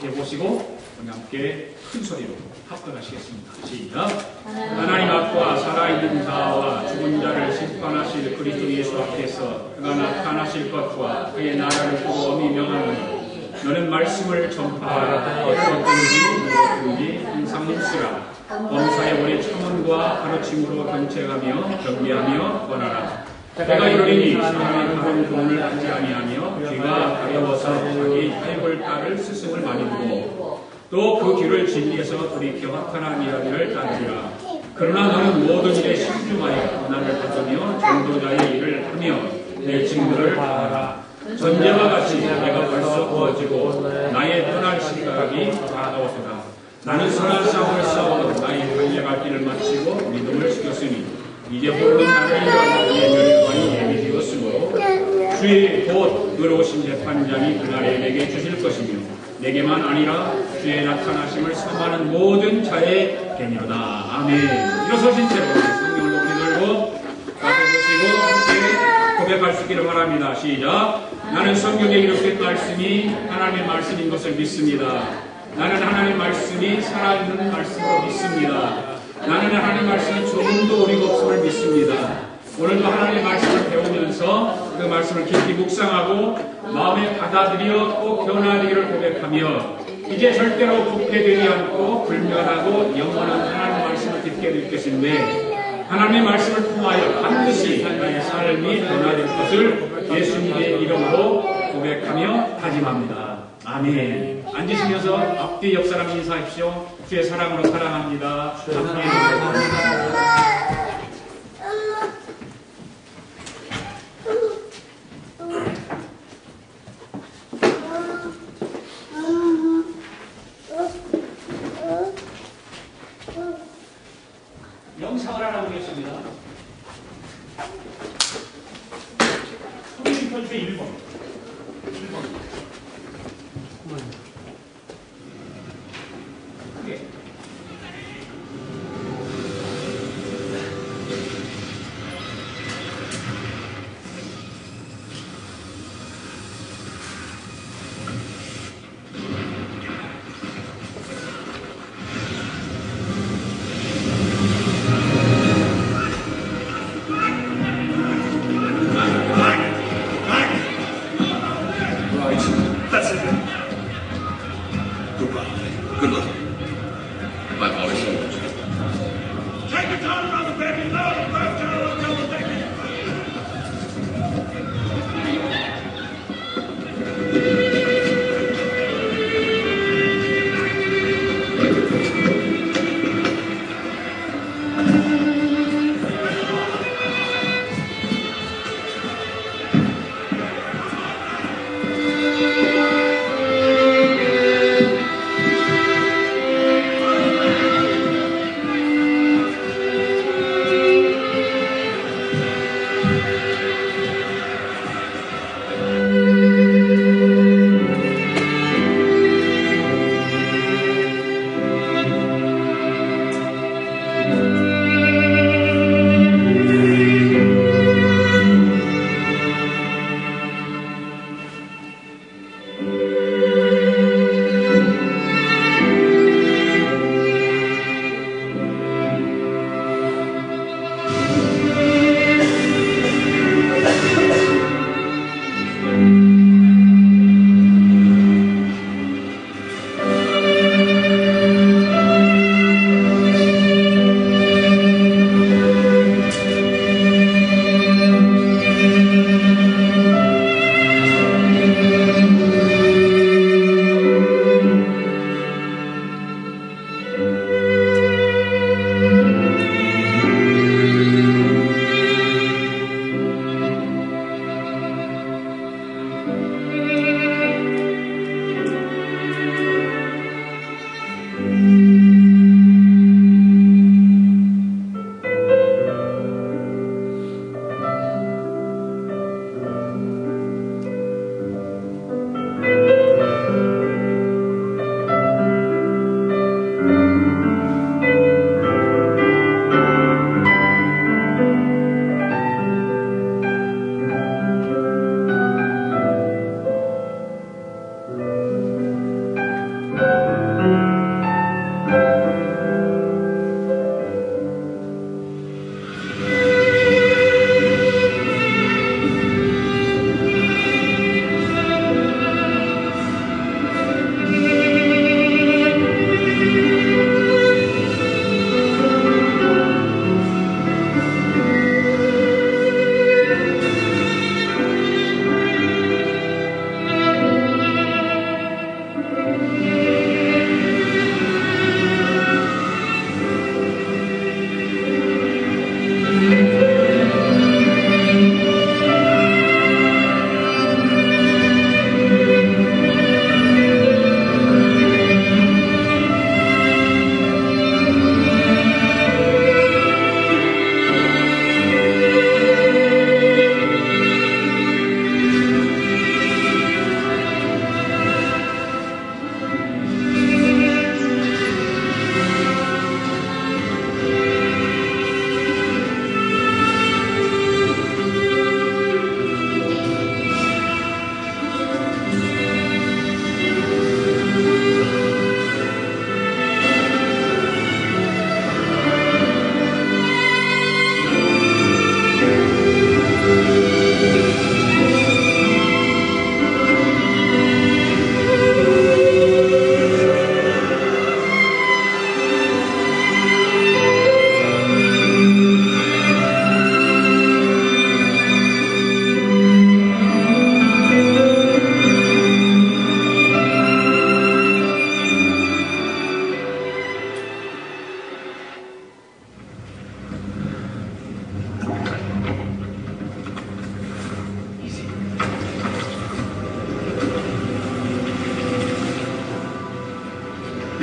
해보시고 우리 함께 큰 소리로 합독하시겠습니다. 시작. 하나님 앞과 살아있는 자와 죽은 자를 심판하실 그리스도 예수 앞에서 그가 나타나실 것과 그의 나라를 두고 엄히 명하노니 너는 말씀을 전파하라. 어떻든지 항상 힘쓰라. 범사의 오래 청원과 가르침으로 경책하며 경계하며 권하라. 때가 이르리니 사람의 그런 돈을 하지 아니하며 귀가 가려워서 자기 해볼 딸을 스승을 많이 두고 또 그 길을 진리에서 돌이켜 확하나 이야기를 따르리라. 그러나 너는 모든 일에 신중하여 고난을 받으며 전도자의 일을 하며 내 증거를 다하라. 전제와 같이 내가 벌써 구워지고 나의 떠날 시각이 다가왔도다. 나는 선한 싸움을 싸우고 나의 달려갈 길을 마치고 믿음을 지켰으니 이제 홀로 나를 위하여 멸관이 예비되었으므로 주의 곧 의로우신 재판장이 그날에 내게 주실 것이며 내게만 아니라 주의 나타나심을 선하는 모든 자의 개니로다. 아멘. 일어서신 채로 성경을 높이 들고 앞에 보시고 함께 고백할 수 있기를 바랍니다. 시작. 나는 성경에 이렇게 말씀이 하나님의 말씀인 것을 믿습니다. 나는 하나님의 말씀이 살아있는 말씀으로 믿습니다. 나는 하나님의 말씀이 조금도 어리가 없음을 믿습니다. 오늘도 하나님의 말씀을 배우면서 그 말씀을 깊이 묵상하고 마음에 받아들여 꼭 변화되기를 고백하며 이제 절대로 부패되지 않고 불멸하고 영원한 하나님의 말씀을 듣게 될 것인데 하나님의 말씀을 통하여 반드시 나의 삶이 변화될 것을 예수님의 이름으로 고백하며 다짐합니다. 아멘. 앉으시면서 앞뒤 옆 사람 인사하십시오. 주의 사랑으로 사랑합니다. 아멘. 영상을 하나 보겠습니다. 소리 편주의 1번. 크게.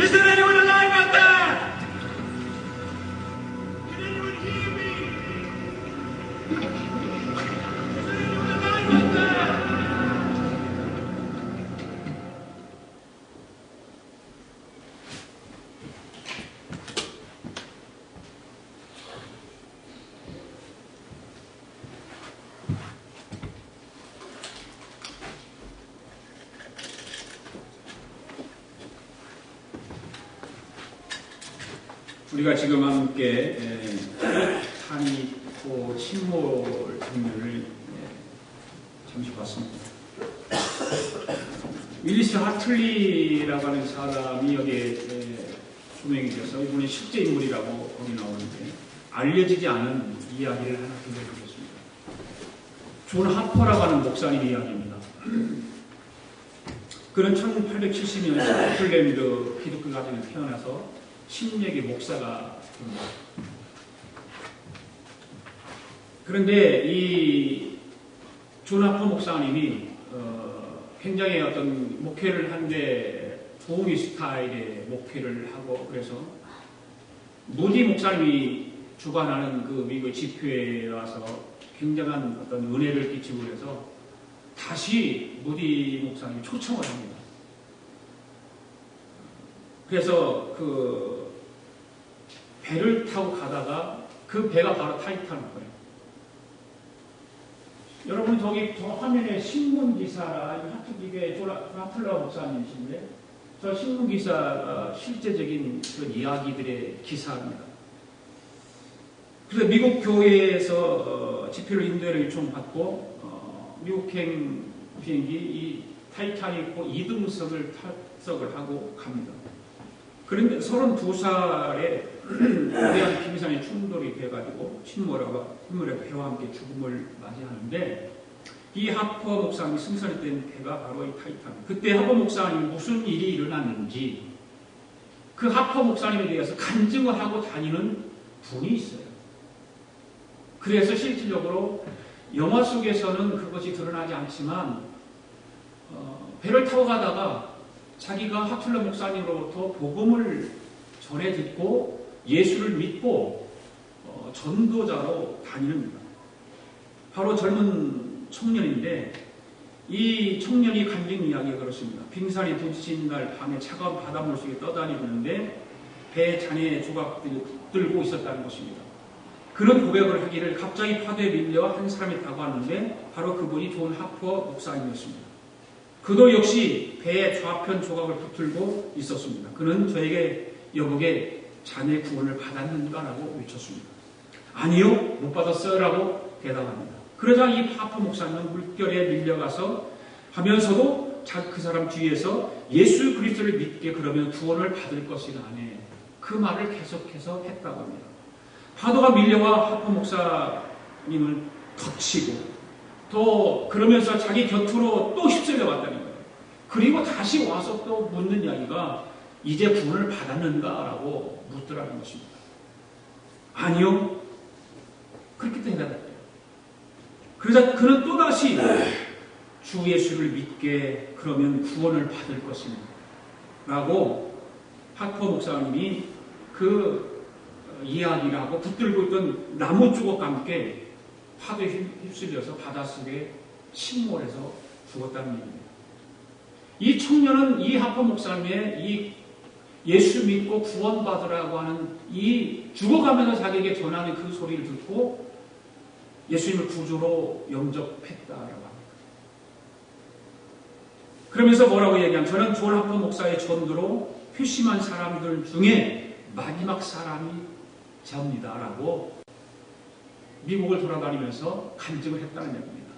Is there anyone alive out there? Can anyone hear me? Is there anyone alive out there? 우리가 지금 함께 탄이코 침몰 장면을 잠시 봤습니다. 윌리스 하틀리라고 하는 사람이 여기에 조명이 돼서 이분이 실제 인물이라고 거기 나오는데 알려지지 않은 이야기를 하나 들려드리겠습니다. 존 하퍼라고 하는 목사님 이야기입니다. 그는 1870년 스코틀랜드 기독교 가정에 태어나서 신약의 목사가 됩니다. 그런데 이 존 하퍼 목사님이 굉장히 어떤 목회를 하는데 도우미 스타일의 목회를 하고 그래서 무디 목사님이 주관하는 그 미국 집회에 와서 굉장한 어떤 은혜를 끼치고 그래서 다시 무디 목사님이 초청을 합니다. 그래서 그 배를 타고 가다가 그 배가 바로 타이타닉이에요. 여러분 저기 저 화면에 신문기사라 이게 조라플러 목사님이신데 저 신문기사가 실제적인 그 이야기들의 기사입니다. 그래서 미국 교회에서 집회를 인도를 요청받고 미국행 비행기 이 타이타닉호 2등석을 탑석을 하고 갑니다. 그런데 32살에 거대한 피비산의 충돌이 돼가지고 침몰의 배와 함께 죽음을 맞이하는데 이 하퍼 목사님이 승선이 된 배가 바로 이 타이타닉. 그때 하퍼 목사님이 무슨 일이 일어났는지 그 하퍼 목사님에 대해서 간증을 하고 다니는 분이 있어요. 그래서 실질적으로 영화 속에서는 그것이 드러나지 않지만 배를 타고 가다가 자기가 하툴러 목사님으로부터 복음을 전해 듣고 예수를 믿고 전도자로 다니는 바로 젊은 청년인데 이 청년이 간증 이야기가 그렇습니다. 빙산이 부딪힌 날 밤에 차가운 바닷물 속에 떠다니는데 배에 잔해 조각들이 붙들고 있었다는 것입니다. 그런 고백을 하기를 갑자기 파도에 밀려 한 사람이 다가왔는데 바로 그분이 존 하퍼 목사님이었습니다. 그도 역시 배의 좌편 조각을 붙들고 있었습니다. 그는 저에게 여보게 자네 구원을 받았는가라고 외쳤습니다. 아니요, 못 받았어요 라고 대답합니다. 그러자 이 하퍼 목사님은 물결에 밀려가서 하면서도 그 사람 뒤에서 예수 그리스도를 믿게 그러면 구원을 받을 것이라네. 그 말을 계속해서 했다고 합니다. 파도가 밀려와 하퍼 목사님을 덮치고 또 그러면서 자기 곁으로 또 휩쓸려 왔다는 거예요. 그리고 다시 와서 또 묻는 이야기가 이제 구원을 받았는가라고 묻더라는 것입니다. 아니요. 그렇게 대답했대요. 그러자 그는 또다시 주 예수를 믿게 그러면 구원을 받을 것입니다. 라고 하퍼 목사님이 그 이야기를 하고 붙들고 있던 나무 조각과 함께 파도에 휩쓸려서 바닷속에 침몰해서 죽었다는 얘기입니다. 이 청년은 이 하퍼 목사님의 이 예수 믿고 구원받으라고 하는 이 죽어가면서 자기에게 전하는 그 소리를 듣고 예수님을 구주로 영접했다라고 합니다. 그러면서 뭐라고 얘기하면 저는 존 하퍼 목사의 전도로 회심한 사람들 중에 마지막 사람이 접니다라고 미국을 돌아다니면서 간증을 했다는 얘기입니다.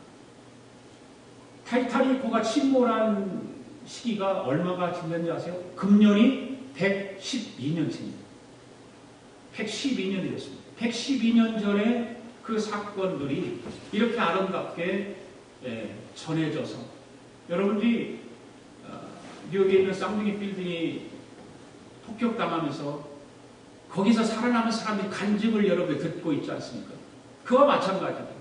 타이타닉호가 침몰한 시기가 얼마가 지났는지 아세요? 금년이 112년째입니다. 112년이 됐습니다. 112년 전에 그 사건들이 이렇게 아름답게 전해져서 여러분들이 뉴욕에 있는 쌍둥이 빌딩이 폭격당하면서 거기서 살아남은 사람들이 간증을 여러분이 듣고 있지 않습니까? 그와 마찬가지입니다.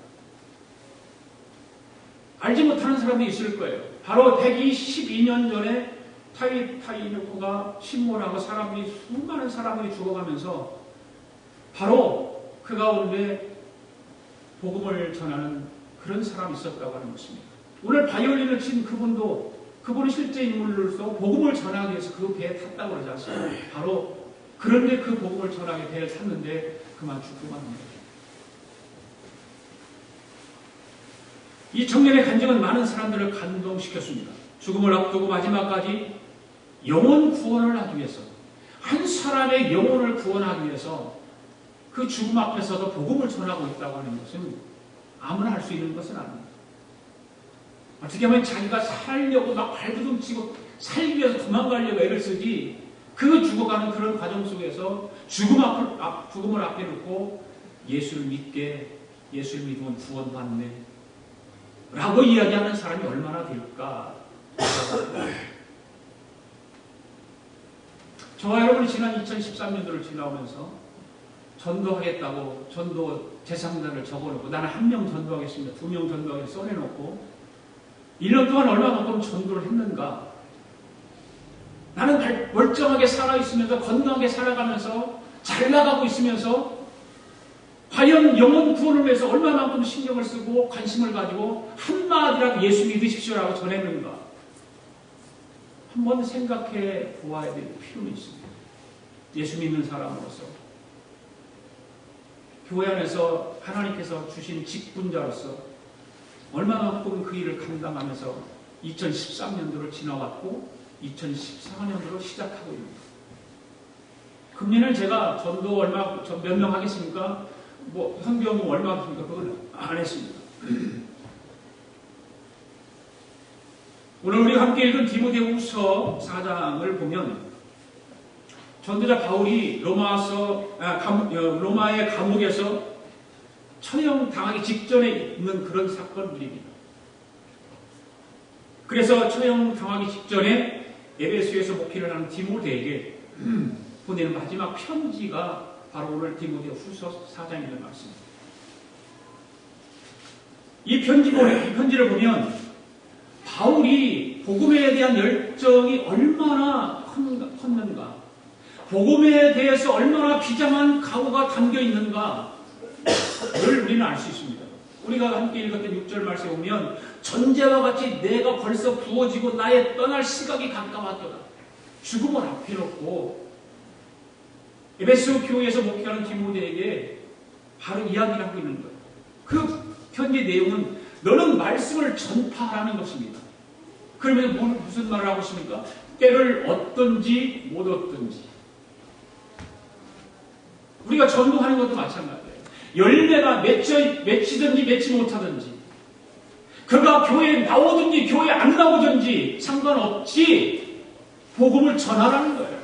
알지 못하는 사람이 있을 거예요. 바로 122년 전에 타이노코가 침몰하고 수많은 사람들이 죽어가면서 바로 그 가운데 복음을 전하는 그런 사람이 있었다고 하는 것입니다. 오늘 바이올린을 친 그분이 실제 인물로서 복음을 전하기 위해서 그 배에 탔다고 그러지 않습니까? 바로 그런데 그 복음을 전하게 배에 탔는데 그만 죽고 맙니다. 이 청년의 간증은 많은 사람들을 감동시켰습니다. 죽음을 앞두고 마지막까지 영혼 구원을 하기 위해서, 한 사람의 영혼을 구원하기 위해서 그 죽음 앞에서도 복음을 전하고 있다고 하는 것은 아무나 할 수 있는 것은 아닙니다. 어떻게 하면 자기가 살려고 막 발부둥치고 살기 위해서 도망가려고 애를 쓰지, 그 죽어가는 그런 과정 속에서 죽음을 앞에 놓고 예수를 믿으면 구원받네 라고 이야기하는 사람이 얼마나 될까? 저와 여러분이 지난 2013년도를 지나오면서 전도하겠다고 전도 제3단을 적어놓고 나는 1명 전도하겠습니다. 2명 전도하겠습니다. 써내놓고 1년 동안 얼마만큼 전도를 했는가? 나는 멀쩡하게 살아있으면서 건강하게 살아가면서 잘 나가고 있으면서 과연 영혼 구원을 위해서 얼마만큼 신경을 쓰고 관심을 가지고 한마디라도 예수 믿으십시오라고 전했는가? 한번 생각해 보아야 될 필요는 있습니다. 예수 믿는 사람으로서 교회 안에서 하나님께서 주신 직분자로서 얼마만큼 그 일을 감당하면서 2013년도를 지나왔고 2014년도로 시작하고 있습니다. 금년에 제가 전도 몇 명 하겠습니까? 현비용은 얼마 하겠습니까? 그걸 안 했습니다. 오늘 우리가 함께 읽은 디모데후서 4장을 보면 전도자 바울이 로마의 감옥에서 처형당하기 직전에 있는 그런 사건들입니다. 그래서 처형당하기 직전에 에베소에서 목회를 하는 디모데에게 보내는 마지막 편지가 바로 오늘 디모데후서 4장에 있는 말씀입니다. 이 편지를 보면 바울이 복음에 대한 열정이 얼마나 컸는가, 복음에 대해서 얼마나 비장한 각오가 담겨 있는가를 우리는 알 수 있습니다. 우리가 함께 읽었던 6절 말씀에 보면 전제와 같이 내가 벌써 부어지고 나의 떠날 시각이 가까웠도다. 죽음을 앞에 놓고 에베소 교회에서 목회하는 디모데에게 바로 이야기를 하고 있는 거예요. 그 편지 내용은 너는 말씀을 전파하라는 것입니다. 그러면 무슨 말을 하고 있습니까? 때를 얻든지 못 얻든지. 우리가 전도하는 것도 마찬가지예요. 열매가 맺히든지 맺지 못하든지, 그가 교회에 나오든지 교회에 안 나오든지 상관없이 복음을 전하라는 거예요.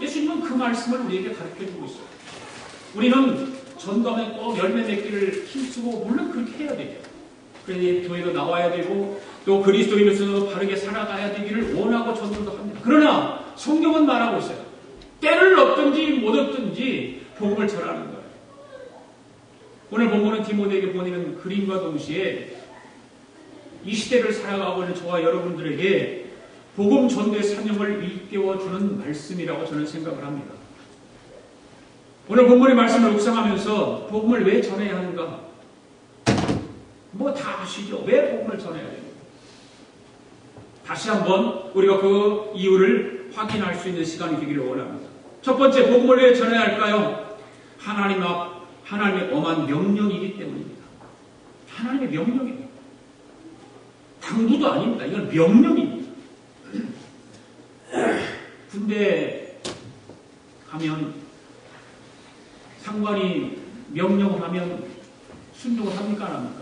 예수님은 그 말씀을 우리에게 가르쳐주고 있어요. 우리는 전도하면 꼭 열매 맺기를 힘쓰고 물론 그렇게 해야 되죠. 그래서 교회도 나와야 되고 또 그리스도인으로서 바르게 살아가야 되기를 원하고 전도도 합니다. 그러나 성경은 말하고 있어요. 때를 얻든지 못 얻든지 복음을 전하는 거예요. 오늘 본문은 디모데에게 보내는 그림과 동시에 이 시대를 살아가고 있는 저와 여러분들에게 복음 전도의 사명을 일깨워주는 말씀이라고 저는 생각을 합니다. 오늘 본문의 말씀을 묵상하면서 복음을 왜 전해야 하는가? 다 아시죠? 왜 복음을 전해야 됩니까? 다시 한번 우리가 그 이유를 확인할 수 있는 시간이 되기를 원합니다. 첫 번째, 복음을 왜 전해야 할까요? 하나님의 엄한 명령이기 때문입니다. 하나님의 명령입니다. 당부도 아닙니다. 이건 명령입니다. 군대 가면 상관이 명령을 하면 순종을 합니까? 안 합니까?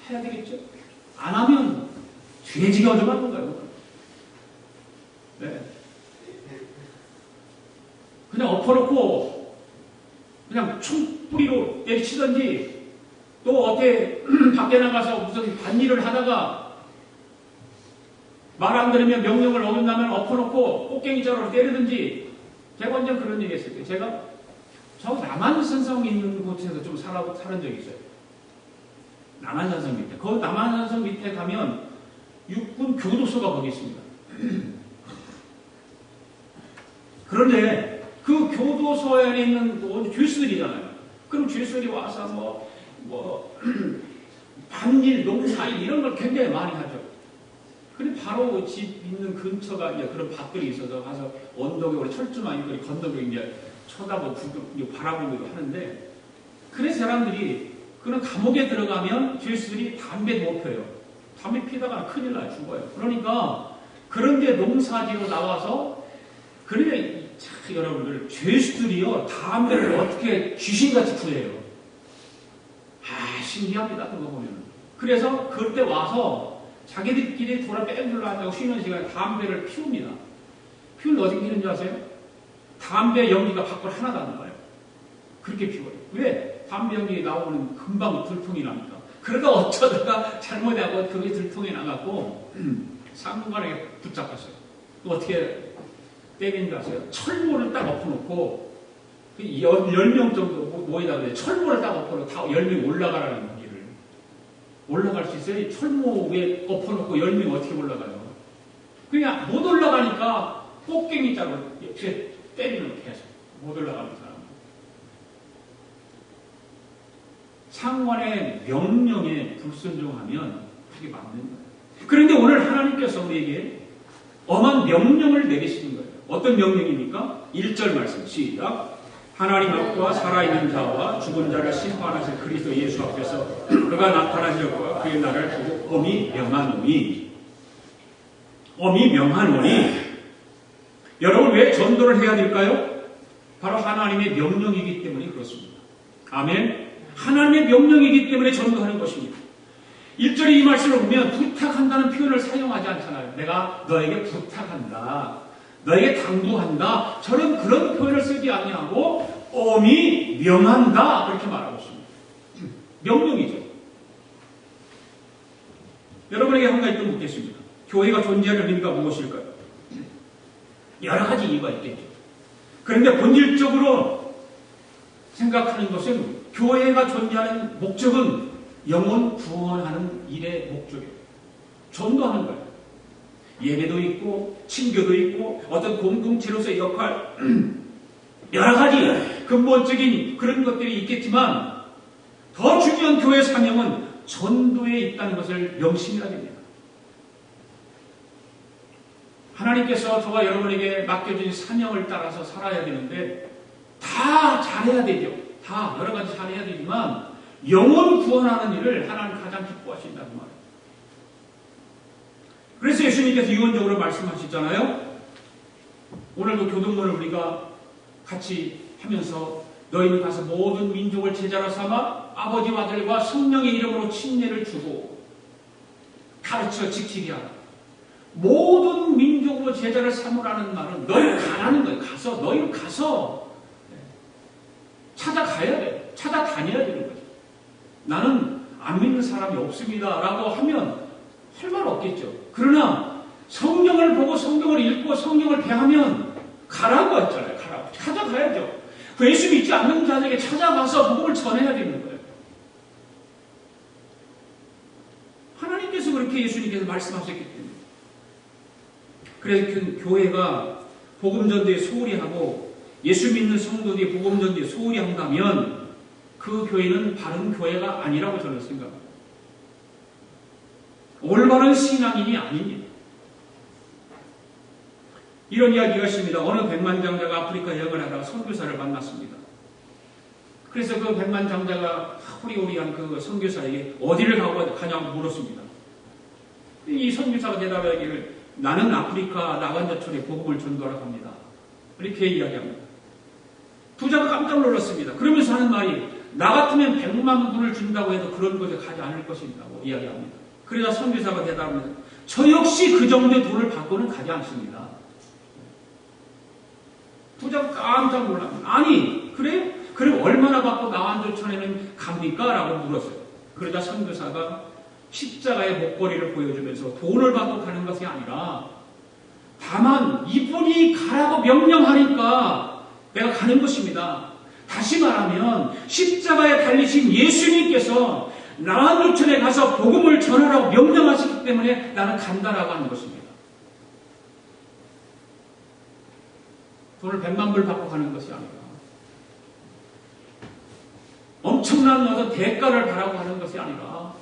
해야 되겠죠? 안 하면 죄지가 얻어맞는 거예요. 네. 그냥 엎어놓고 그냥 총뿌리로 때리치든지 또 어떻게 밖에 나가서 무슨 반일을 하다가 말 안 들으면 명령을 어긴다면 엎어놓고 꽃갱이자루로 때리든지. 제가 완전 그런 얘기 했을 때 저 남한산성 있는 곳에서 좀 살은 적이 있어요. 남한산성 밑에. 그 남한산성 밑에 가면 육군 교도소가 거기 있습니다. 그런데 그 교도소에 있는 죄수들이잖아요. 그럼 죄수들이 와서 반일, 농사일 이런 걸 굉장히 많이 하죠. 근데 바로 집 있는 근처가 이제 그런 밭들이 있어서 가서 언덕에 우리 철조망이 건너고 이제 쳐다보고 바라보기도 하는데, 그래서 사람들이 그런 감옥에 들어가면 죄수들이 담배도 못 펴요. 담배 피다가 큰일 나요. 죽어요. 그러니까 그런데 농사지로 나와서, 그러니까 여러분들 죄수들이요 담배를 어떻게 귀신같이 피해요. 신기합니다. 그거 보면. 그래서 그때 와서 자기들끼리 돌아 뺑글러 앉아서 쉬는 시간에 담배를 피웁니다. 피우면 어떻게 피우는지 아세요? 담배 연기가 밖으로 하나도 안 나와요. 그렇게 피워요. 왜? 담배 연기 나오면 금방 들통이 납니다. 그러다 어쩌다가 잘못하고 그게 들통이 나갖고 상관에 붙잡혔어요. 어떻게 때린지 아세요? 철모를 딱 엎어놓고 10명 정도 모이다 그래. 철모를 딱 엎어놓고 다 10명 올라가라는 거기를. 올라갈 수 있어요? 철모 위에 엎어놓고 10명 어떻게 올라가요? 그냥 못 올라가니까 꽃갱이 자로 옆에 때리는 거 계속. 못 올라가는 사람. 상관의 명령에 불순종하면 그게 맞는 거예요. 그런데 오늘 하나님께서 우리에게 엄한 명령을 내리시는 거예요. 어떤 명령입니까? 1절 말씀 시작. 하나님 앞과 살아있는 자와 죽은 자를 심판하실 그리스도 예수 앞에서 그가 나타나셨고 그의 날을 보고 엄히 명하노니. 엄히 명하노니. 여러분 왜 전도를 해야 될까요? 바로 하나님의 명령이기 때문에 그렇습니다. 아멘. 하나님의 명령이기 때문에 전도하는 것입니다. 1절에 이 말씀을 보면 부탁한다는 표현을 사용하지 않잖아요. 내가 너에게 부탁한다. 너에게 당부한다. 저는 그런 표현을 쓰지 아니하고 엄히 명한다. 그렇게 말하고 있습니다. 명령이죠. 여러분에게 한 가지 또 묻겠습니다. 교회가 존재하는 의미가 무엇일까요? 여러 가지 이유가 있겠죠. 그런데 본질적으로 생각하는 것은 교회가 존재하는 목적은 영혼 구원하는 일의 목적이에요. 전도하는 거예요. 예배도 있고 친교도 있고 어떤 공동체로서의 역할 여러 가지 근본적인 그런 것들이 있겠지만 더 중요한 교회 사명은 전도에 있다는 것을 명심해야 됩니다. 하나님께서 저와 여러분에게 맡겨진 사명을 따라서 살아야 되는데 다 잘해야 되죠. 다 여러 가지 잘해야 되지만 영혼 구원하는 일을 하나님 가장 기뻐하신다는 말이에요. 그래서 예수님께서 유언적으로 말씀하시잖아요. 오늘도 교동문을 우리가 같이 하면서 너희는 가서 모든 민족을 제자로 삼아 아버지와 아들과 성령의 이름으로 침례를 주고 가르쳐 지키게 하라. 모든 민족으로 제자를 삼으라는 말은 너희 가라는 거예요. 가서 너희 가서 찾아가야 돼요. 찾아다녀야 되는 거죠. 나는 안 믿는 사람이 없습니다 라고 하면 할 말 없겠죠. 그러나 성경을 보고 성경을 읽고 성경을 배하면 가라고 했잖아요. 가라고. 찾아가야죠. 그 예수 믿지 않는 자들에게 찾아가서 복음을 전해야 되는 거예요. 하나님께서 그렇게 예수님께서 말씀하셨기 때문에. 그래서 그 교회가 복음전도에 소홀히 하고 예수 믿는 성도들이 복음전도에 소홀히 한다면 그 교회는 바른 교회가 아니라고 저는 생각합니다. 올바른 신앙인이 아닙니다. 이런 이야기가 있습니다. 어느 백만장자가 아프리카 여행을 하다가 선교사를 만났습니다. 그래서 그 백만장자가 호리호리한 그 선교사에게 어디를 가냐고 물었습니다. 이 선교사가 대답하기를 나는 아프리카 나간자촌에 복음을 전도하러 갑니다. 이렇게 이야기합니다. 부자가 깜짝 놀랐습니다. 그러면서 하는 말이 나 같으면 100만 불을 준다고 해도 그런 곳에 가지 않을 것이라고 이야기합니다. 그러자 선교사가 대답합니다. 저 역시 그 정도의 돈을 받고는 가지 않습니다. 부자가 깜짝 놀랍니다. 아니 그래? 그럼 얼마나 받고 나간자촌에는 갑니까? 라고 물었어요. 그러자 선교사가 십자가의 목걸이를 보여주면서 돈을 받고 가는 것이 아니라 다만 이분이 가라고 명령하니까 내가 가는 것입니다. 다시 말하면 십자가에 달리신 예수님께서 나한두천에 가서 복음을 전하라고 명령하시기 때문에 나는 간다라고 하는 것입니다. 돈을 100만 불 받고 가는 것이 아니라 엄청난 어떤 대가를 바라고 하는 것이 아니라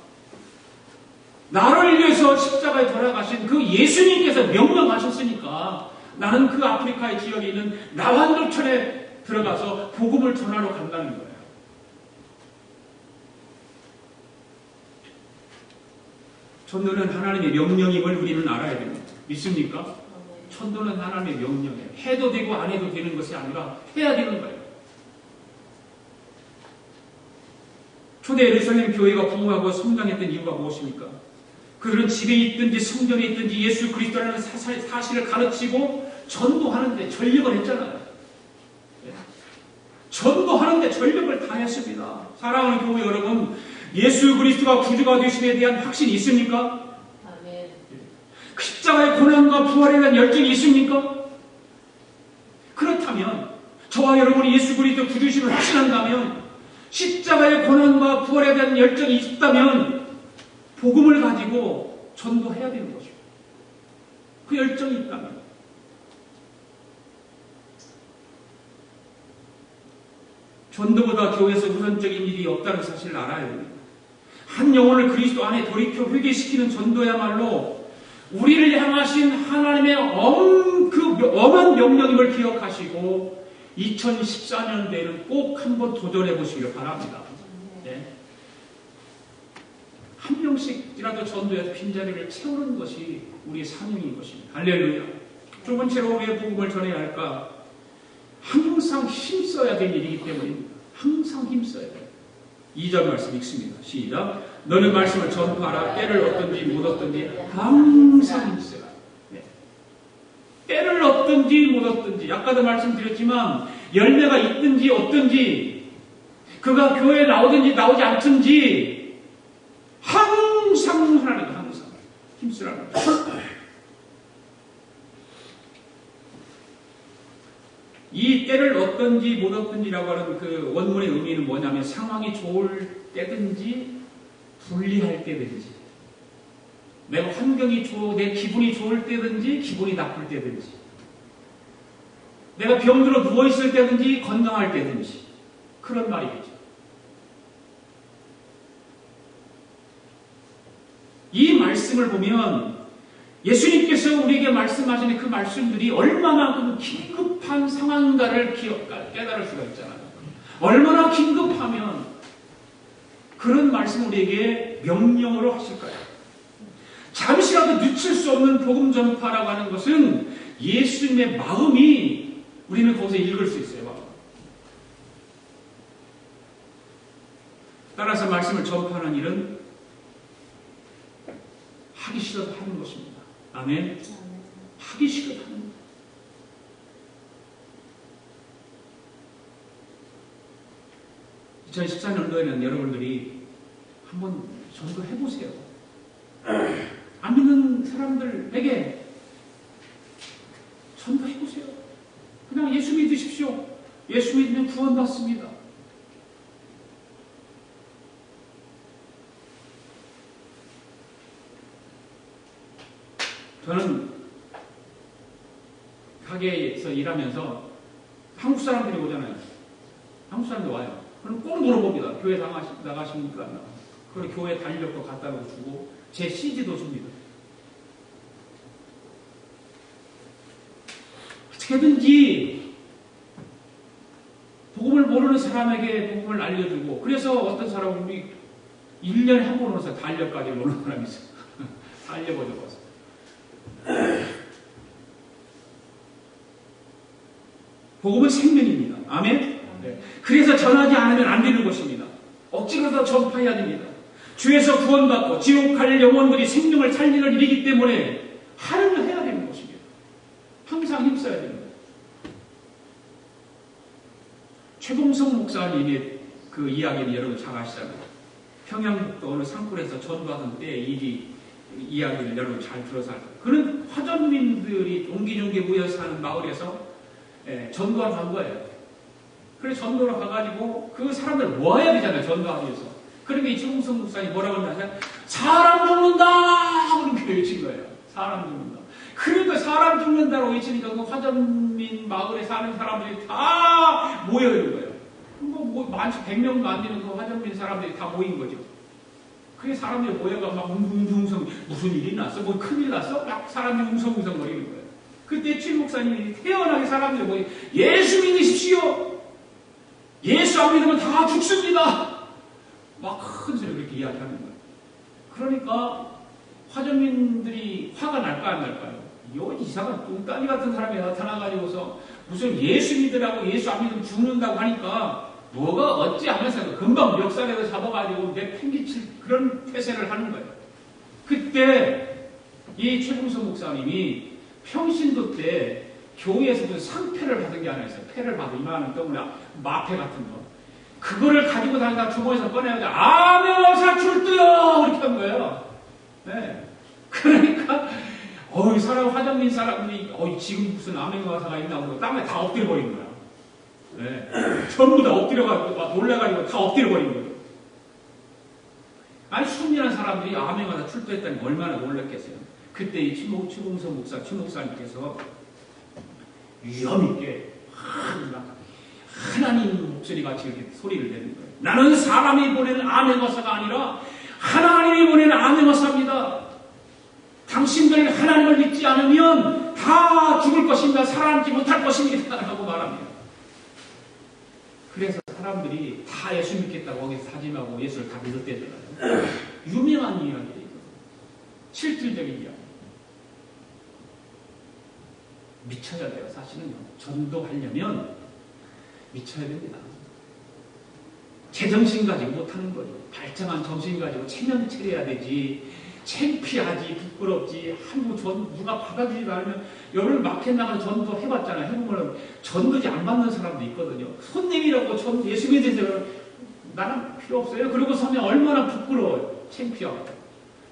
나를 위해서 십자가에 돌아가신 그 예수님께서 명령하셨으니까 나는 그 아프리카의 지역에 있는 나완도천에 들어가서 복음을 전하러 간다는 거예요. 전도는 하나님의 명령임을 우리는 알아야 됩니다. 믿습니까? 전도는 하나님의 명령이에요. 해도 되고 안 해도 되는 것이 아니라 해야 되는 거예요. 초대 예루살렘 교회가 부흥하고 성장했던 이유가 무엇입니까? 그들은 집에 있든지 성전에 있든지 예수 그리스도라는 사실을 가르치고 전도하는데 전력을 했잖아요. 전도하는데 전력을 다했습니다. 사랑하는 교회 여러분, 예수 그리스도가 구주가 되심에 대한 확신이 있습니까? 아멘. 십자가의 고난과 부활에 대한 열정이 있습니까? 그렇다면 저와 여러분이 예수 그리스도 구주심을 확신한다면, 십자가의 고난과 부활에 대한 열정이 있다면 복음을 가지고 전도해야 되는 것이죠. 그 열정이 있다면. 전도보다 교회에서 우선적인 일이 없다는 사실을 알아야 됩니다. 한 영혼을 그리스도 안에 돌이켜 회개시키는 전도야말로 우리를 향하신 하나님의 엄한 명령임을 기억하시고 2014년대에는 꼭 한번 도전해 보시길 바랍니다. 네. 한 명씩이라도 전도해서 빈자리를 채우는 것이 우리의 사명인 것입니다. 할렐루야. 두 번째로 왜 복음을 전해야 할까? 항상 힘써야 될 일이기 때문입니다. 항상 힘써야 돼요. 2절 말씀 읽습니다. 시작. 너는 말씀을 전파하라. 때를 얻든지 못 얻든지 항상 힘써야 돼요. 네. 때를 얻든지 못 얻든지, 아까도 말씀드렸지만 열매가 있든지 없든지, 그가 교회에 나오든지 나오지 않든지 항상 하나님, 항상 힘쓰라는 거예요. 이 때를 얻든지 못 얻든지라고 하는 그 원문의 의미는 뭐냐면, 상황이 좋을 때든지 불리할 때든지, 내가 환경이 내 기분이 좋을 때든지 기분이 나쁠 때든지, 내가 병들어 누워있을 때든지 건강할 때든지, 그런 말이겠죠. 이 말씀을 보면 예수님께서 우리에게 말씀하시는 그 말씀들이 얼마나 긴급한 상황인가를 깨달을 수가 있잖아요. 얼마나 긴급하면 그런 말씀을 우리에게 명령으로 하실까요? 잠시라도 늦출 수 없는 복음 전파라고 하는 것은 예수님의 마음이 우리는 거기서 읽을 수 있어요. 따라서 말씀을 전파하는 일은 하기 싫어도 하는 것입니다. 아멘. 하기 싫어도 하는 것. 2014년도에는 여러분들이 한번 전도해보세요. 안 믿는 사람들에게 전도해보세요. 그냥 예수 믿으십시오. 예수 믿으면 구원받습니다. 저는 가게에서 일하면서 한국 사람들이 오잖아요. 한국 사람들 와요. 그럼 꼭 물어봅니다. 교회 나가십니까? 그리고 교회 달력도 갖다 주고 제 CD도 줍니다. 어떻게든지 복음을 모르는 사람에게 복음을 알려주고, 그래서 어떤 사람은 우리 1년에 한 번 오면서 달력까지 오는 사람이 있어요. 달력 얻어봐서. 복음은 생명입니다. 아멘? 네. 그래서 전하지 않으면 안 되는 것입니다. 억지로도 전파해야 됩니다. 주에서 구원받고 지옥 갈 영혼들이 생명을 살리는 일이기 때문에 하려면 해야 되는 것입니다. 항상 힘써야 됩니다. 최봉성 목사님의 그 이야기는 여러분 잘 아시잖아요. 평양북도 어느 산골에서 전도하던 때 이야기를 여러분 잘 들어서 알아요. 그는 화전민들이 옹기종기 모여 사는 마을에서 전도하러 간 거예요. 그래서 전도로 가가지고 그 사람들 모아야 되잖아요. 전도하기 위해서. 그러니까 이 최봉석 목사님 뭐라고 했냐면 사람 죽는다! 그렇게 외친 거예요. 사람 죽는다. 그러니까 사람 죽는다고 외치니까 그 화전민 마을에 사는 사람들이 다 모여있는 거예요. 많지 100명도 안 되는 그 화전민 사람들이 다 모인 거죠. 그게 사람들이 모여가 막 웅성웅성 무슨 일이 났어? 뭐 큰일 났어? 막 사람들이 웅성웅성 거리는 거예요. 그때 최 목사님이 태연하게 사람들이 모여 예수 믿으십시오. 예수 안 믿으면 다 죽습니다. 막 큰 소리로 그렇게 이야기하는 거예요. 그러니까 화전민들이 화가 날까 안 날까요? 요 이상한 뚱딴이 같은 사람이 나타나가지고서 무슨 예수 믿으라고 예수 안 믿으면 죽는다고 하니까 뭐가 어찌 하면서 금방 멱살에서 잡아가지고 내팽개칠 그런 태세를 하는 거예요. 그때 이 최봉석 목사님이 평신도 때 교회에서 무슨 상패를 받은 게 하나 있어요. 패를 받은 이만한 동그란 마패 같은 거. 그거를 가지고 다니다가 주머니에서 꺼내가지고 아멘어사 출두요! 이렇게 한 거예요. 네. 그러니까 이 사람 화장민 사람들이 지금 무슨 아멘어사가 있나 보고 땀에 다 엎드려 버린 거야. 네. 전부 다 엎드려가지고 막 놀래가지고 다 엎드려 버린 거예요. 아니 순진한 사람들이 아멘어사 출두했다니 얼마나 놀랐겠어요. 그때 이 최봉석 목사, 최 목사님께서 위험있게 하나님 목소리같이 이렇게 소리를 내는 거예요. 나는 사람이 보내는 아멘어사가 아니라 하나님이 보내는 아멘어사입니다. 당신들 하나님을 믿지 않으면 다 죽을 것입니다. 살아남지 못할 것입니다. 라고 말합니다. 그래서 사람들이 다 예수 믿겠다고 거기서 다짐하고 예수를 다 믿을 때잖아요. 유명한 이야기예요. 실질적인 이야기. 미쳐야 돼요. 사실은요. 전도하려면 미쳐야 됩니다. 제정신 가지고 못하는 거죠. 발전한 정신 가지고 체면 차려야 되지. 창피하지, 부끄럽지. 누가 받아주지도 않으면 여러분 마켓 나가서 전도 해봤잖아요. 해보면 전도지 안 받는 사람도 있거든요. 손님이라고 예수 믿으세요. 나는 필요 없어요. 그리고 서면 얼마나 부끄러워요. 창피하고.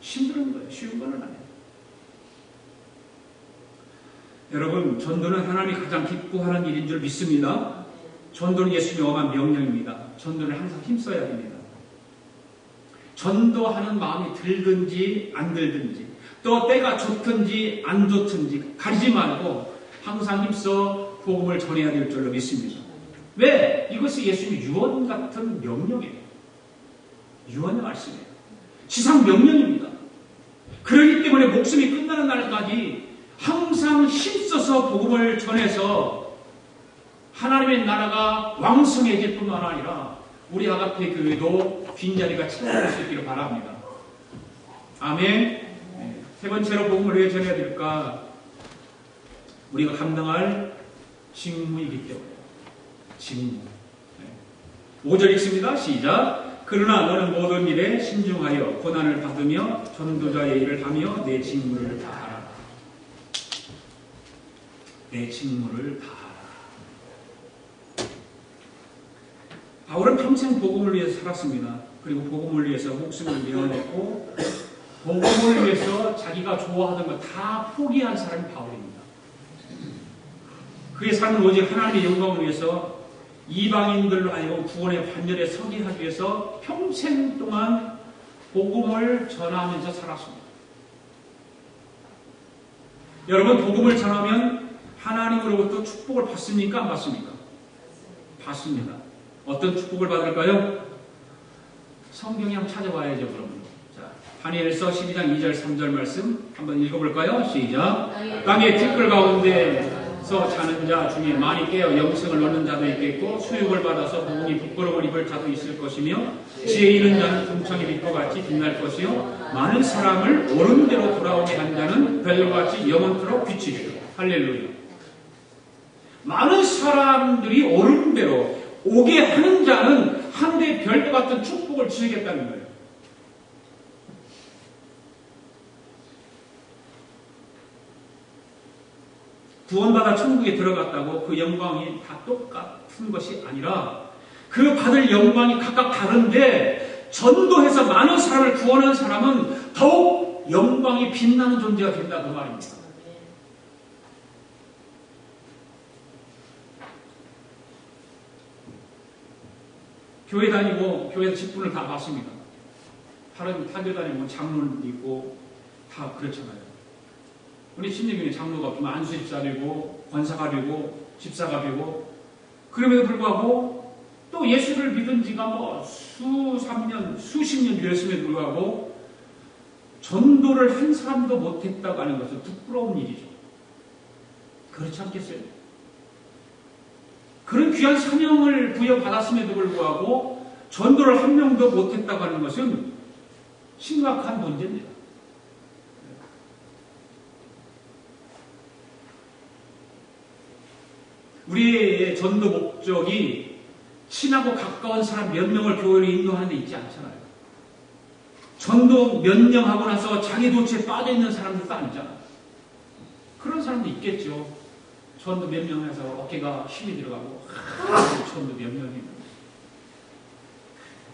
힘든 거예요. 쉬운 거는 아니에요. 여러분, 전도는 하나님이 가장 기뻐하는 일인 줄 믿습니다. 전도는 예수님의 엄한 명령입니다. 전도는 항상 힘써야 됩니다. 전도하는 마음이 들든지 안 들든지 또 때가 좋든지 안 좋든지 가리지 말고 항상 힘써 복음을 전해야 될 줄로 믿습니다. 왜? 이것이 예수님의 유언 같은 명령이에요. 유언의 말씀이에요. 지상 명령입니다. 그렇기 때문에 목숨이 끝나는 날까지 항상 힘써서 복음을 전해서 하나님의 나라가 왕성해질 뿐만 아니라 우리 아가페 교회도 빈자리가 채워질 수 있기를 바랍니다. 아멘. 네. 세 번째로 복음을 왜 전해야 될까? 우리가 감당할 직무이기 때문에. 직무. 네. 5절 읽습니다. 시작. 그러나 너는 모든 일에 신중하여 고난을 받으며 전도자의 일을 하며 내 직무를 다하라. 내 직무를 다하라. 바울은 평생 복음을 위해서 살았습니다. 그리고 복음을 위해서 목숨을 내어놓고 복음을 위해서 자기가 좋아하던 거 다 포기한 사람이 바울입니다. 그의 삶은 오직 하나님의 영광을 위해서 이방인들로 하여금 구원의 반열에 서게 하기 위해서 평생 동안 복음을 전하면서 살았습니다. 여러분, 복음을 전하면 하나님으로부터 축복을 받습니까? 안 받습니까? 받습니다. 어떤 축복을 받을까요? 성경에 한번 찾아봐야죠, 그러면. 자, 다니엘서 12장 2절 3절 말씀 한번 읽어볼까요? 시작. 땅의 티끌 가운데서 자는 자 중에 많이 깨어 영생을 얻는 자도 있겠고 수육을 받아서 복음이 부끄러움을 입을 자도 있을 것이며 지혜 있는 자는 금창의 빛과 같이 빛날 것이요 많은 사람을 옳은 대로 돌아오게 한 자는 별과 같이 영원토록 비치리라. 할렐루야. 많은 사람들이 옳은 대로 오게 하는 자는 하늘의 별과 같은 축복을 주시겠다는 거예요. 구원받아 천국에 들어갔다고 그 영광이 다 똑같은 것이 아니라 그 받을 영광이 각각 다른데 전도해서 많은 사람을 구원한 사람은 더욱 영광이 빛나는 존재가 된다 그 말입니다. 교회 다니고 교회에서 직분을 다 받습니다. 다른 타교단에 뭐 장로도 있고 다 그렇잖아요. 우리 신림교회 장로가 없으면 안수집사되고 권사가 되고 집사가 되고 그럼에도 불구하고 또 예수를 믿은 지가 뭐 수십 년 되었음에도 불구하고 전도를 한 사람도 못했다고 하는 것은 부끄러운 일이죠. 그렇지 않겠어요? 그런 귀한 사명을 부여받았음에도 불구하고 전도를 한 명도 못했다고 하는 것은 심각한 문제입니다. 우리의 전도 목적이 친하고 가까운 사람 몇 명을 교회로 인도하는 데 있지 않잖아요. 전도 몇 명 하고 나서 자기 도취에 빠져있는 사람들도 아니잖아요. 그런 사람도 있겠죠. 전도 몇 명 해서 어깨가 힘이 들어가고 전도 몇 명 했는데.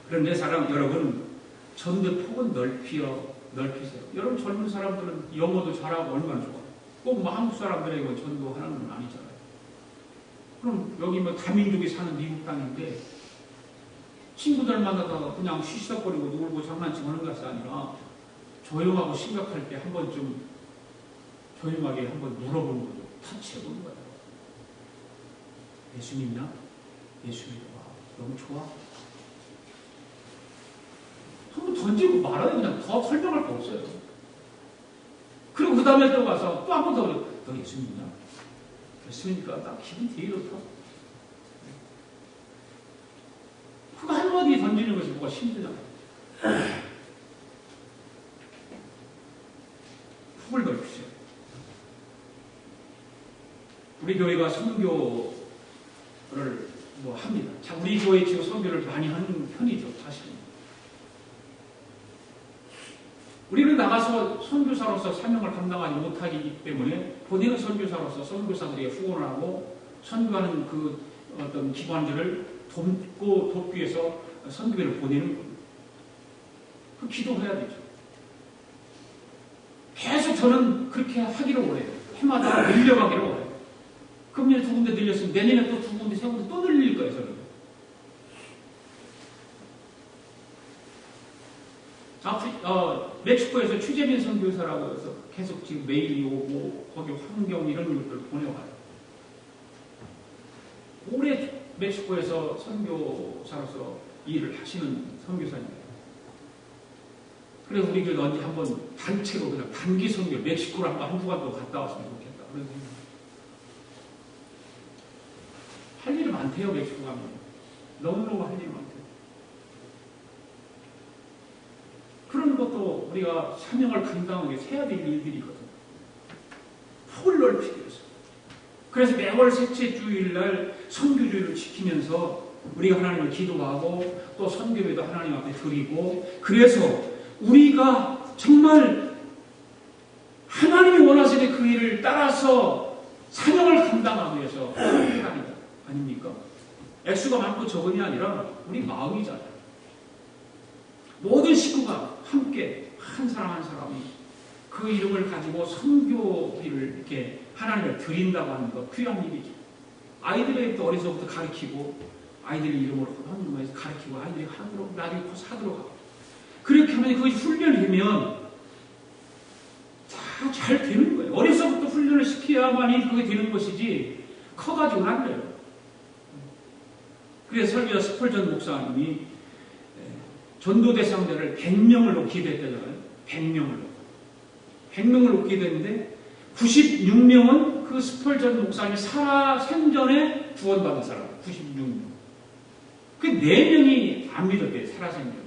그런데 여러분 전도 폭은 넓히세요. 여러분 젊은 사람들은 영어도 잘하고 얼마나 좋아요. 꼭 뭐 한국 사람들에게 전도하는 건 아니잖아요. 그럼 여기 뭐 다민족이 사는 미국 땅인데 친구들 만나다가 그냥 쉬쉬덕거리고 놀고 장난치고 하는 것이 아니라 조용하고 심각할 때 한 번쯤 조용하게 한번 물어보는 거죠. 터치해보는 거예요. 예수 믿냐? 예수 믿어. 너무 좋아. 한번 던지고 말아요. 그냥 더 설명할 거 없어요. 그리고 그 다음에 또 가서 또 한 번 더 너 예수 믿냐? 예수 믿으니까 나 기분 되게 좋다. 그거 한마디 던지는 것이 뭐가 힘드잖아요. 폭을 넓히죠. 우리 교회가 선교를 뭐 합니다. 자, 우리 교회 지금 선교를 많이 하는 편이죠, 사실은. 우리는 나가서 선교사로서 사명을 감당하지 못하기 때문에 본인은 선교사로서 선교사들에게 후원을 하고 선교하는 그 어떤 기관들을 돕기 위해서 선교회를 보내는 겁니다. 그 기도해야 되죠. 계속 저는 그렇게 하기를 원해요. 해마다 늘려가기를 원해요. 금년에 2군데 늘렸으면 내년에 또 2군데, 3군데 또 늘릴 거예요, 저는. 멕시코에서 최재민 선교사라고 해서 계속 지금 메일이 오고 거기 환경 이런 것들을 보내와요. 오래 멕시코에서 선교사로서 일을 하시는 선교사입니다. 그래서 우리 교회 언제 한번 단체로 그냥 단기 선교 멕시코를 한 주간 더 갔다 왔으면 좋겠다. 그래서 할 일이 많대요. 멕시코 가면 너무너무 할 일이 많대요. 그런 것도 우리가 사명을 감당하기 위해서 해야 될 일들이거든요. 폭을 넓히기 위해서. 그래서 매월 셋째 주일날 선교주의를 지키면서 우리가 하나님을 기도하고 또 선교회도 하나님 앞에 드리고 그래서 우리가 정말 하나님이 원하시는 그 일을 따라서 사명을 감당하기 위해서 하나님 아닙니까? 액수가 많고 적음이 아니라 우리 마음이잖아요. 모든 식구가 함께 한 사람 한 사람이 그 이름을 가지고 선교를 이렇게 하나님을 드린다고 하는 것 귀한 일이죠. 아이들에게도 어려서부터 가르치고 아이들 이름으로 하나님을 가르치고 아이들이 하도록 나중에 사도록 하고 그렇게 하면 그것이 훈련이 되면 다 잘 되는 거예요. 어려서부터 훈련을 시켜야만이 그게 되는 것이지 커가지고는 안 돼요. 그래서 설교자 스펄전 목사님이 전도 대상자를 100명을 놓게 됐다잖아요. 100명을 놓게 됐는데 96명은 그 스펄전 목사님이 생전에 구원받은 사람 96명. 그 4명이 안 믿었대요. 살아생전.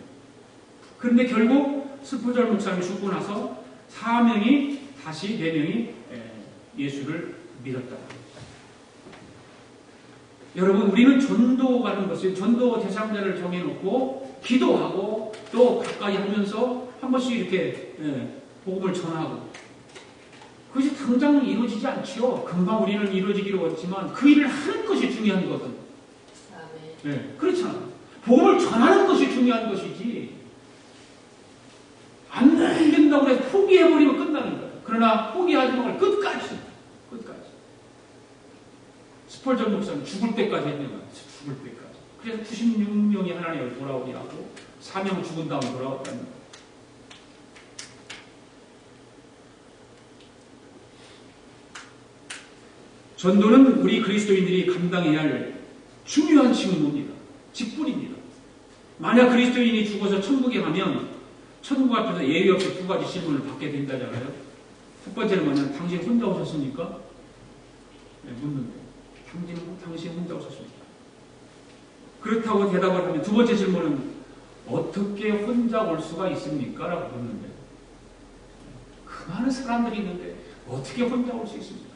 그런데 결국 스펄전 목사님이 죽고 나서 4명이 다시 4명이 예수를 믿었다. 여러분 우리는 전도 가는 것을 전도 대상자를 정해놓고 기도하고 또 가까이 하면서 한 번씩 이렇게 복음을 전하고 그것이 당장 이루어지지 않지요. 금방 우리는 이루어지기로 했지만 그 일을 하는 것이 중요한 거거든. 네, 그렇잖아. 복음을 전하는 것이 중요한 것이지 안 된다고 해서 포기해버리면 끝나는 거예요. 그러나 포기하지 말고 끝까지 스펄전 목사는 죽을 때까지 했네요. 죽을 때까지. 그래서 96명이 하나님을 돌아오게 하고 4명 죽은 다음에 돌아왔다는 거예요. 전도는 우리 그리스도인들이 감당해야 할 중요한 직무입니다. 직분입니다. 만약 그리스도인이 죽어서 천국에 가면 천국 앞에서 예의 없이 두 가지 질문을 받게 된다잖아요. 첫 번째는 뭐냐면 당신 혼자 오셨습니까? 네, 묻는데 당신 혼자 오셨습니까? 그렇다고 대답을 하면 두 번째 질문은 어떻게 혼자 올 수가 있습니까? 라고 묻는데 그 많은 사람들이 있는데 어떻게 혼자 올 수 있습니까?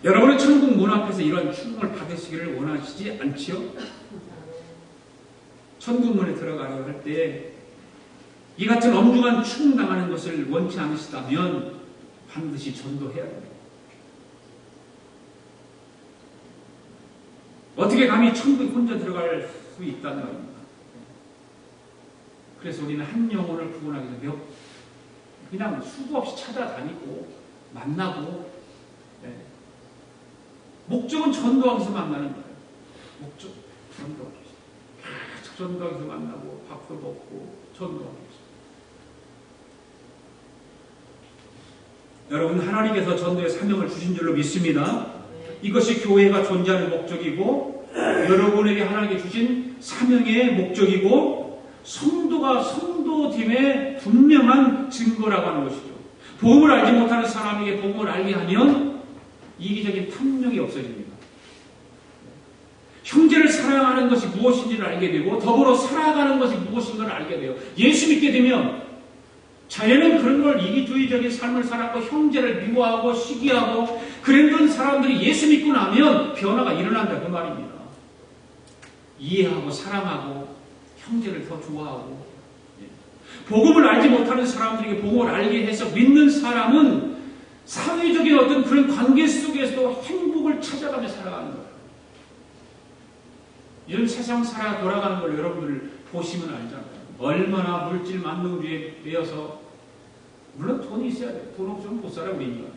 여러분은 천국 문 앞에서 이런 충동을 받으시기를 원하시지 않지요? 천국 문에 들어가려고 할 때 이 같은 엄중한 충당하는 것을 원치 않으시다면 반드시 전도해야 됩니다. 어떻게 감히 천국에 혼자 들어갈 수 있다는 말입니다. 그래서 우리는 한 영혼을 구원하기 위해서 그냥 수도 없이 찾아다니고 만나고 목적은 전도하기 위해서 만나는 거예요. 목적 전도하기 위해서. 전도하기 위해서 만나고 밥도 먹고 전도하기 위해서. 여러분 하나님께서 전도의 사명을 주신 줄로 믿습니다. 이것이 교회가 존재하는 목적이고 여러분에게 하나님께 주신 사명의 목적이고 성도가 성도됨의 분명한 증거라고 하는 것이죠. 복음을 알지 못하는 사람에게 복음을 알게 하면 이기적인 탐욕이 없어집니다. 형제를 사랑하는 것이 무엇인지를 알게 되고 더불어 살아가는 것이 무엇인가를 알게 돼요. 예수 믿게 되면 자연은 그런 걸 이기주의적인 삶을 살았고 형제를 미워하고 시기하고 그랬던 사람들이 예수 믿고 나면 변화가 일어난다 그 말입니다. 이해하고 사랑하고 형제를 더 좋아하고 복음을 알지 못하는 사람들에게 복음을 알게 해서 믿는 사람은 사회적인 어떤 그런 관계 속에서도 행복을 찾아가며 살아가는 거예요. 이런 세상 살아 돌아가는 걸 여러분들 보시면 알잖아요. 얼마나 물질 만능주의에 매여서 물론 돈이 있어야 돼요. 돈 없으면 못 살아 우리 인간.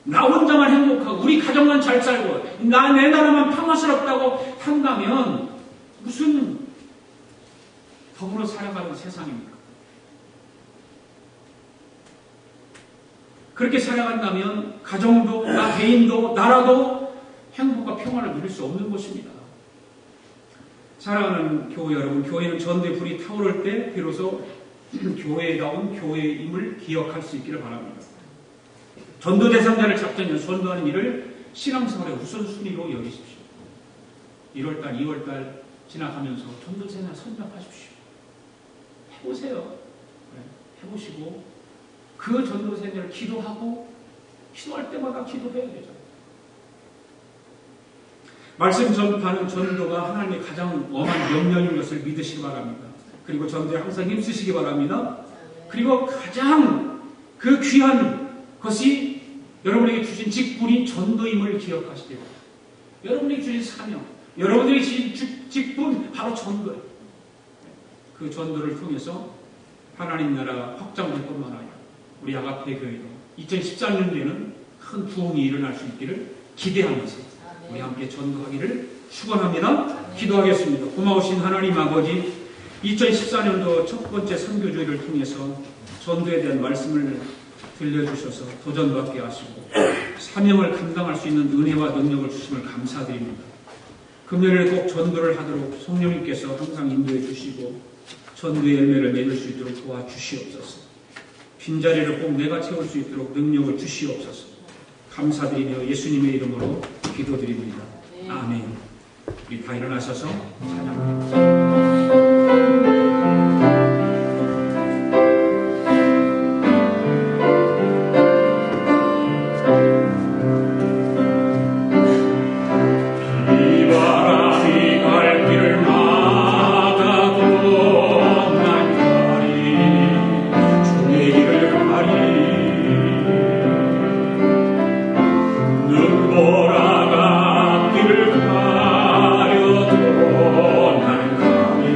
나 혼자만 행복하고 우리 가정만 잘 살고 내 나라만 평화스럽다고 한다면 무슨 더불어 살아가는 세상입니까? 그렇게 살아간다면 가정도 나 개인도 나라도 행복과 평화를 누릴 수 없는 것입니다. 사랑하는 교회 여러분, 교회는 전도의 불이 타오를 때 비로소 교회다운 교회임을 기억할 수 있기를 바랍니다. 전도 대상자를 잡자면 전도하는 일을 신앙생활의 우선순위로 여기십시오. 1월달, 2월달 지나가면서 전도 생활 선정하십시오. 해보세요. 해보시고 그 전도 생활을 기도하고 기도할 때마다 기도해야 되죠. 말씀 전파는 전도가 하나님의 가장 엄한 명령인 것을 믿으시기 바랍니다. 그리고 전도에 항상 힘쓰시기 바랍니다. 그리고 가장 그 귀한 것이 여러분에게 주신 직분이 전도임을 기억하시기 바랍니다. 여러분에게 주신 사명, 여러분에게 주신 직분 바로 전도예요. 그 전도를 통해서 하나님 나라가 확장될 뿐만 아니라 우리 아가페 교회도 2014년도에는 큰 부흥이 일어날 수 있기를 기대하면서 우리 함께 전도하기를 축원합니다. 기도하겠습니다. 고마우신 하나님 아버지, 2014년도 첫 번째 선교주의를 통해서 전도에 대한 말씀을 들려주셔서 도전받게 하시고 사명을 감당할 수 있는 은혜와 능력을 주심을 감사드립니다. 금년에 꼭 전도를 하도록 성령님께서 항상 인도해 주시고 전도의 열매를 맺을 수 있도록 도와주시옵소서. 빈자리를 꼭 내가 채울 수 있도록 능력을 주시옵소서. 감사드리며 예수님의 이름으로 기도드립니다. 아멘. 우리 다 일어나셔서 찬양합니다. 눈보라가 길을 가려도 난 가리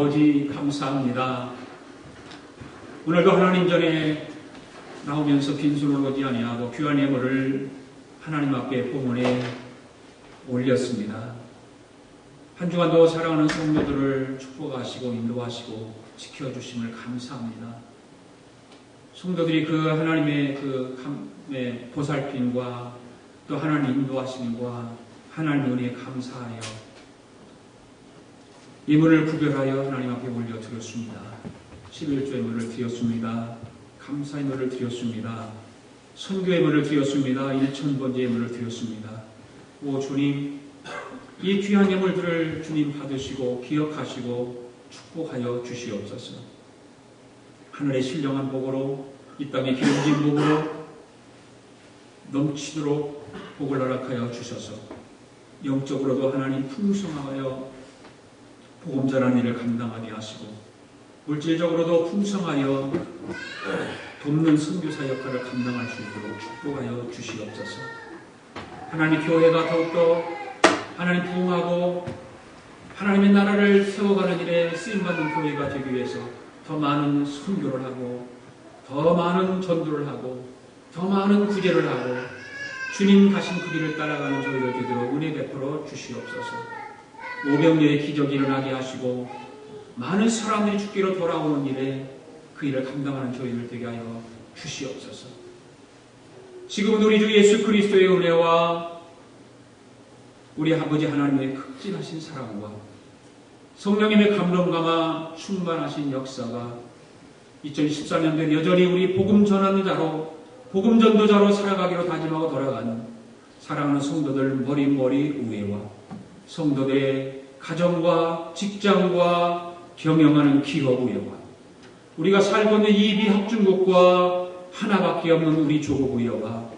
아버지 감사합니다. 오늘도 하나님 전에 나오면서 빈손으로 오지 아니하고 귀한 예물을 하나님 앞에 봉헌에 올렸습니다. 한 주간도 사랑하는 성도들을 축복하시고 인도하시고 지켜주심을 감사합니다. 성도들이 그 하나님의 보살핌과 또 하나님 인도하심과 하나님 은혜에 감사하여 예물을 구별하여 하나님 앞에 올려드렸습니다. 11조 예물을 드렸습니다. 감사 예물을 드렸습니다. 선교 예물을 드렸습니다. 1,000번째 예물을 드렸습니다. 오 주님, 이 귀한 예물들을 주님 받으시고 기억하시고 축복하여 주시옵소서. 하늘의 신령한 복으로 이 땅의 기름진 복으로 넘치도록 복을 허락하여 주셔서 영적으로도 하나님 풍성하여 복음 전하는 일을 감당하게 하시고 물질적으로도 풍성하여 돕는 선교사 역할을 감당할 수 있도록 축복하여 주시옵소서. 하나님 교회가 더욱더 하나님 부흥하고 하나님의 나라를 세워가는 일에 쓰임받는 교회가 되기 위해서 더 많은 선교를 하고 더 많은 전도를 하고 더 많은 구제를 하고 주님 가신 그 길을 따라가는 저희를 되도록 은혜 베풀어 주시옵소서. 오병이어의 기적이 일어나게 하시고 많은 사람들이 죽기로 돌아오는 일에 그 일을 감당하는 저희들 되게 하여 주시옵소서. 지금은 우리 주 예수 그리스도의 은혜와 우리 아버지 하나님의 극진하신 사랑과 성령님의 감동감화 충만하신 역사가 2014년도에 여전히 우리 복음 전하는 자로 복음 전도자로 살아가기로 다짐하고 돌아간 사랑하는 성도들 머리머리 우애와 성도들의 가정과 직장과 경영하는 기업 우애와 우리가 살고 있는 이 미합중국과 하나밖에 없는 우리 조국 우애와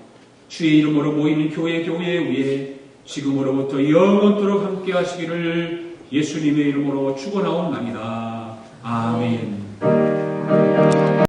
주의 이름으로 모이는 교회 위에 지금으로부터 영원토록 함께 하시기를 예수님의 이름으로 축원하옵나이다. 아멘.